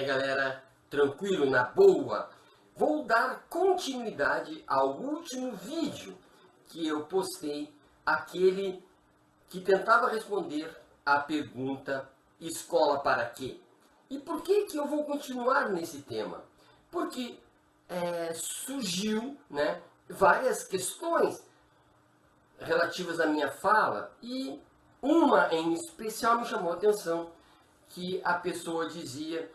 aí galera, tranquilo, na boa? Vou dar continuidade ao último vídeo que eu postei, aquele que tentava responder a pergunta escola para quê? E por que que eu vou continuar nesse tema? Porque surgiu, né, várias questões relativas à minha fala e uma em especial me chamou a atenção, que a pessoa dizia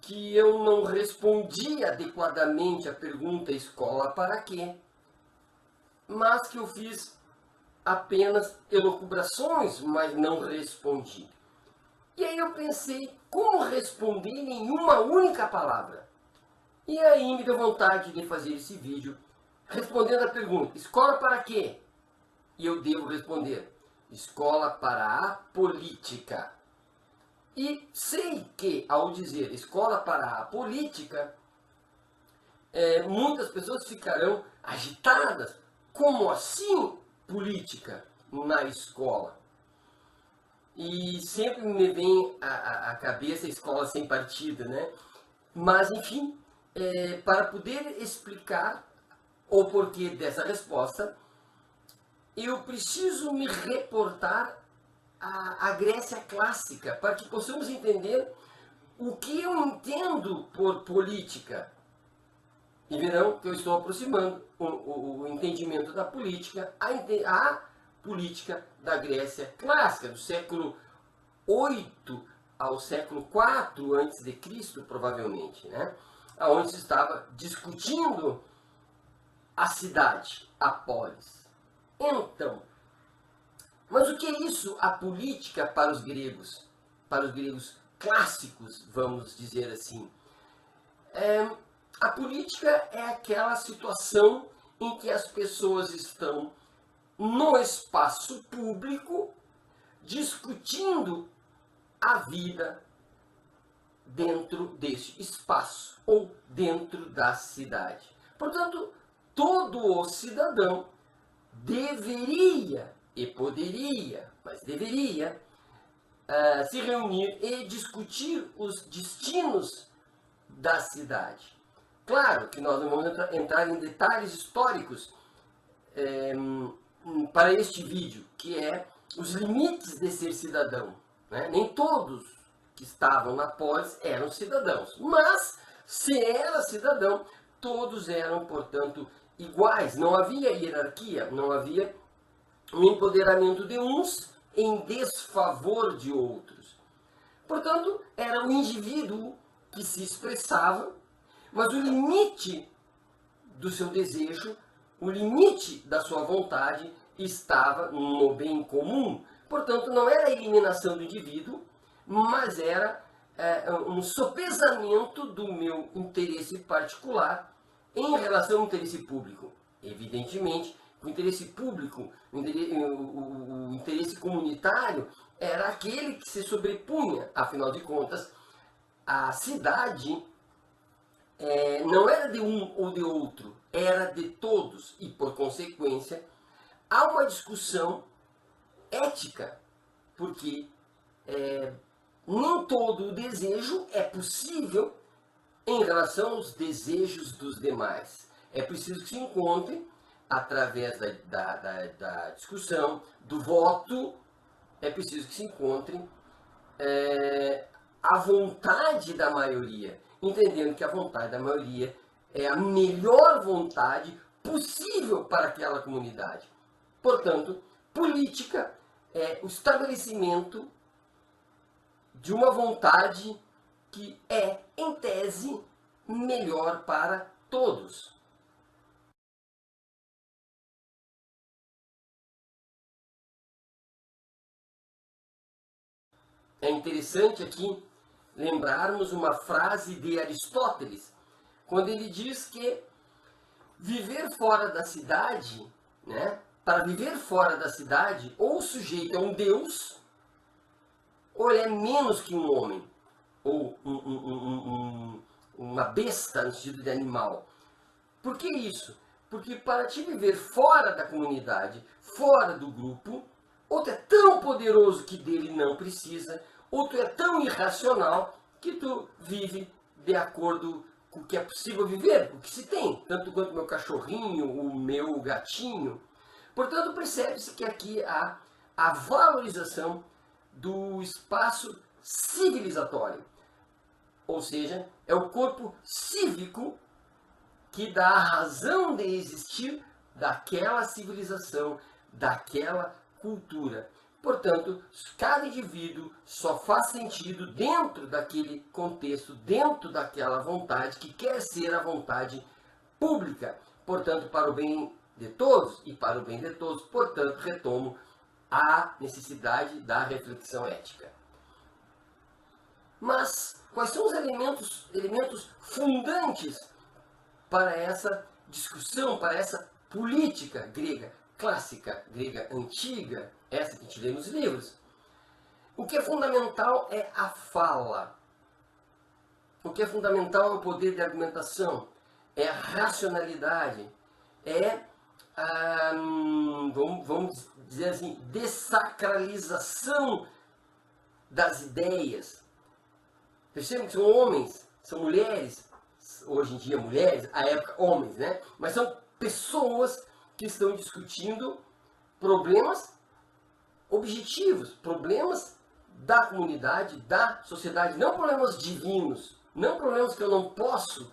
que eu não respondia adequadamente a pergunta escola para quê, mas que eu fiz apenas elucubrações, mas não respondi. E aí eu pensei, como responder em uma única palavra? E aí me deu vontade de fazer esse vídeo respondendo a pergunta, escola para quê? E eu devo responder, escola para a política. E sei que, ao dizer escola para a política, muitas pessoas ficarão agitadas. Como assim política na escola? E sempre me vem à cabeça a escola sem partido, né? Mas, enfim, para poder explicar o porquê dessa resposta, eu preciso me reportar à Grécia clássica, para que possamos entender o que eu entendo por política. E verão que eu estou aproximando o entendimento da política à política da Grécia clássica, do século 8 ao século 4 a.C., provavelmente, né? Onde se estava discutindo a cidade, a polis. Então, mas o que é isso, a política para os gregos? Para os gregos clássicos, vamos dizer assim. A política é aquela situação em que as pessoas estão no espaço público discutindo a vida dentro deste espaço ou dentro da cidade. Portanto, todo o cidadão deveria e poderia, mas deveria se reunir e discutir os destinos da cidade. Claro que nós não vamos entrar em detalhes históricos para este vídeo, que é os limites de ser cidadão, né? Nem todos que estavam na polis eram cidadãos, mas se era cidadão, todos eram, portanto, iguais. Não havia hierarquia, não havia um empoderamento de uns em desfavor de outros. Portanto, era o indivíduo que se expressava, mas o limite do seu desejo, o limite da sua vontade estava no bem comum. Portanto, não era a eliminação do indivíduo, mas era um sopesamento do meu interesse particular em relação ao interesse público. Evidentemente, o interesse público, o interesse comunitário, era aquele que se sobrepunha. Afinal de contas, a cidade não era de um ou de outro, era de todos. E, por consequência, há uma discussão ética, porque nem todo o desejo é possível em relação aos desejos dos demais. É preciso que se encontre, através da discussão, do voto, é preciso que se encontre a vontade da maioria, entendendo que a vontade da maioria é a melhor vontade possível para aquela comunidade. Portanto, política é o estabelecimento de uma vontade que é, em tese, melhor para todos. É interessante aqui lembrarmos uma frase de Aristóteles, quando ele diz que viver fora da cidade, né, para viver fora da cidade, ou o sujeito é um deus, ou ele é menos que um homem, ou uma besta no sentido de animal. Por que isso? Porque para te viver fora da comunidade, fora do grupo, outro é tão poderoso que dele não precisa, outro é tão irracional que tu vive de acordo com o que é possível viver, o que se tem, tanto quanto o meu cachorrinho, o meu gatinho. Portanto, percebe-se que aqui há a valorização do espaço civilizatório, ou seja, é o corpo cívico que dá a razão de existir daquela civilização, daquela cultura. Portanto, cada indivíduo só faz sentido dentro daquele contexto, dentro daquela vontade que quer ser a vontade pública. Portanto, para o bem de todos e para o bem de todos, portanto, retomo a necessidade da reflexão ética. Mas quais são os elementos fundantes para essa discussão, para essa política grega clássica, grega antiga, essa que a gente lê nos livros? O que é fundamental é a fala. O que é fundamental é o poder de argumentação, é a racionalidade, é vamos dizer assim, dessacralização das ideias. Percebem que são homens, são mulheres, hoje em dia mulheres, à época homens, né? Mas são pessoas que estão discutindo problemas objetivos, problemas da comunidade, da sociedade, não problemas divinos, não problemas que eu não posso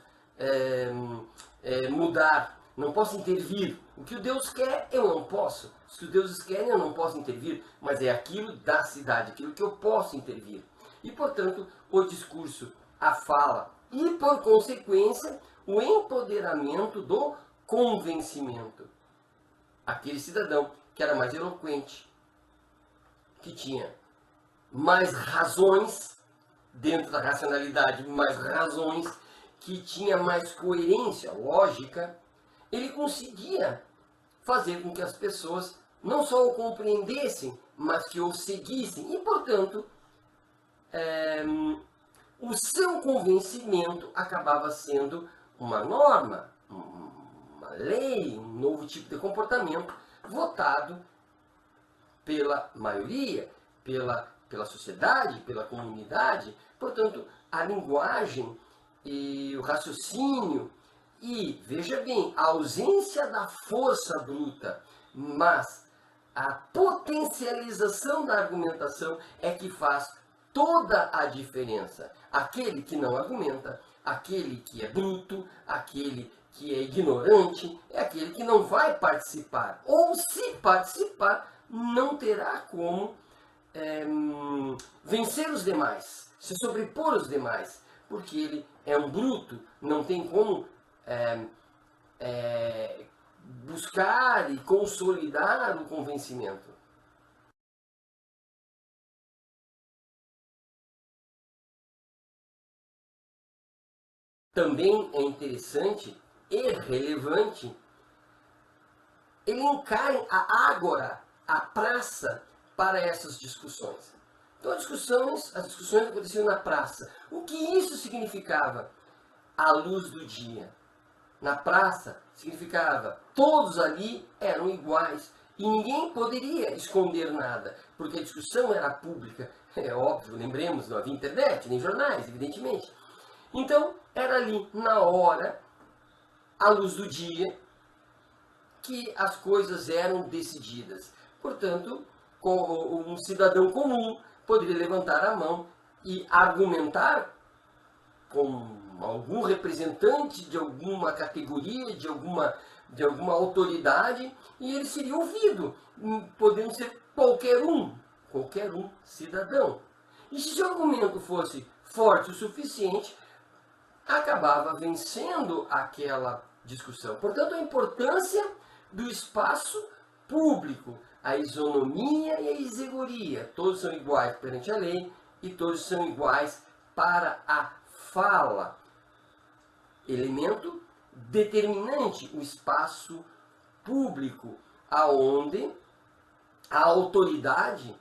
mudar, não posso intervir. O que o Deus quer, eu não posso. Se os deuses querem, eu não posso intervir, mas é aquilo da cidade, aquilo que eu posso intervir. E, portanto, o discurso, a fala e, por consequência, o empoderamento do convencimento. Aquele cidadão que era mais eloquente, que tinha mais razões, dentro da racionalidade, mais razões, que tinha mais coerência, lógica, ele conseguia fazer com que as pessoas não só o compreendessem, mas que o seguissem. E, portanto, o seu convencimento acabava sendo uma norma, uma lei, um novo tipo de comportamento votado pela maioria, pela sociedade, pela comunidade. Portanto, a linguagem e o raciocínio e, veja bem, a ausência da força bruta, mas a potencialização da argumentação é que faz toda a diferença. Aquele que não argumenta, aquele que é bruto, aquele que é ignorante, é aquele que não vai participar. Ou se participar, não terá como vencer os demais, se sobrepor aos demais, porque ele é um bruto, não tem como buscar e consolidar o convencimento. Também é interessante e relevante elencarem a ágora, a praça, para essas discussões. Então, as discussões aconteciam na praça. O que isso significava? À luz do dia. Na praça, significava todos ali eram iguais e ninguém poderia esconder nada, porque a discussão era pública. É óbvio, lembremos, não havia internet, nem jornais, evidentemente. Então, era ali, na hora, à luz do dia, que as coisas eram decididas. Portanto, um cidadão comum poderia levantar a mão e argumentar com algum representante de alguma categoria, de alguma autoridade, e ele seria ouvido, podendo ser qualquer um cidadão. E se o argumento fosse forte o suficiente, acabava vencendo aquela discussão. Portanto, a importância do espaço público, a isonomia e a isegoria. Todos são iguais perante a lei e todos são iguais para a fala. Elemento determinante, o espaço público, aonde a autoridade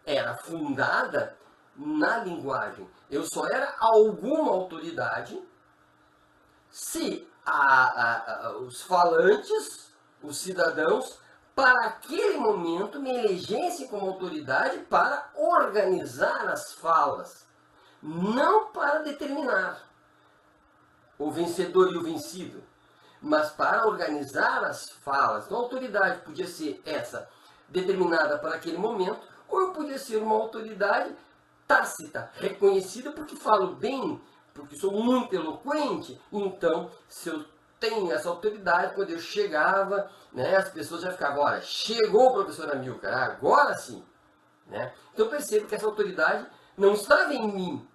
era fundada na linguagem. Eu só era alguma autoridade se os falantes, os cidadãos, para aquele momento me elegessem como autoridade para organizar as falas. não para determinar o vencedor e o vencido, mas para organizar as falas. Então a autoridade podia ser essa, determinada para aquele momento, ou podia ser uma autoridade tácita, reconhecida porque falo bem, porque sou muito eloquente. Então, se eu tenho essa autoridade, quando eu chegava, né, as pessoas já ficavam, olha, chegou o professor Amilcar, agora sim. Né? Então eu percebo que essa autoridade não estava em mim.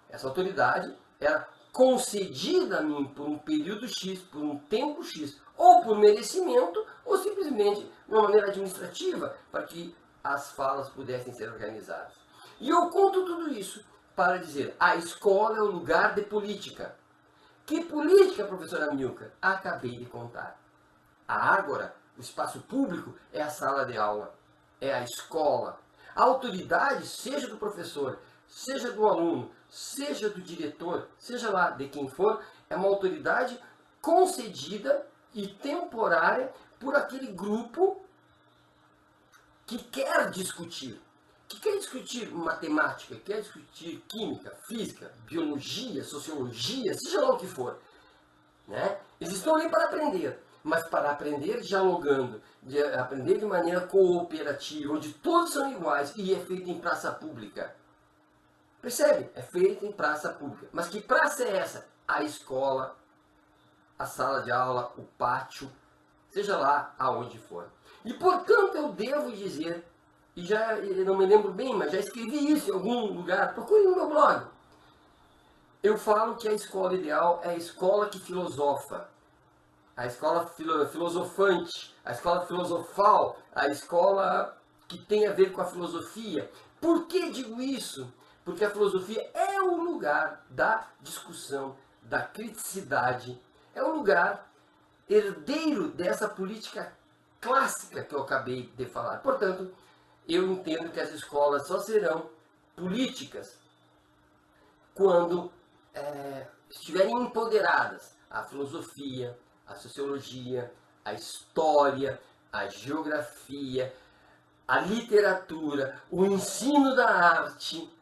Essa autoridade era concedida a mim por um período X, por um tempo X, ou por merecimento, ou simplesmente de uma maneira administrativa, para que as falas pudessem ser organizadas. E eu conto tudo isso para dizer, a escola é o lugar de política. Que política, professora Amilcar? Acabei de contar. A ágora, o espaço público, é a sala de aula, é a escola. A autoridade, seja do professor, seja do aluno, seja do diretor, seja lá de quem for, é uma autoridade concedida e temporária por aquele grupo que quer discutir. Que quer discutir matemática, quer discutir química, física, biologia, sociologia, seja lá o que for. Né? Eles estão ali para aprender, mas para aprender dialogando, de aprender de maneira cooperativa, onde todos são iguais e é feito em praça pública. Percebe? É feito em praça pública. Mas que praça é essa? A escola, a sala de aula, o pátio, seja lá aonde for. E portanto eu devo dizer, e já eu não me lembro bem, mas já escrevi isso em algum lugar, procure no meu blog. Eu falo que a escola ideal é a escola que filosofa, a escola filosofante, a escola filosofal, a escola que tem a ver com a filosofia. Por que digo isso? Porque a filosofia é o lugar da discussão, da criticidade, é o lugar herdeiro dessa política clássica que eu acabei de falar. Portanto, eu entendo que as escolas só serão políticas quando estiverem empoderadas. A filosofia, a sociologia, a história, a geografia, a literatura, o ensino da arte,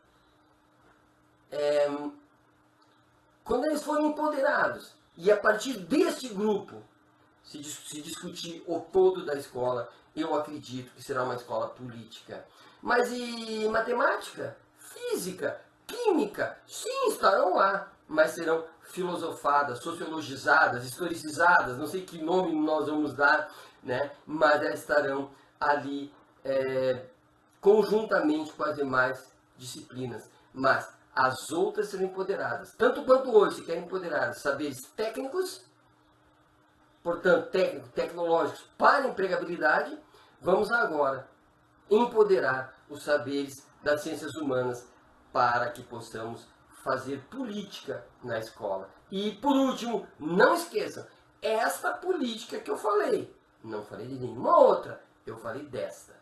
quando eles forem empoderados e a partir deste grupo se discutir o todo da escola, eu acredito que será uma escola política. Mas e matemática, física, química, sim, estarão lá, mas serão filosofadas, sociologizadas, historicizadas, não sei que nome nós vamos dar, né? Mas elas estarão ali conjuntamente com as demais disciplinas. Mas as outras serão empoderadas. Tanto quanto hoje se querem empoderar saberes técnicos, portanto, tecnológicos para empregabilidade, vamos agora empoderar os saberes das ciências humanas para que possamos fazer política na escola. E, por último, não esqueçam, esta política que eu falei, não falei de nenhuma outra, eu falei desta.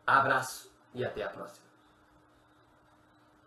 Abraço e até a próxima.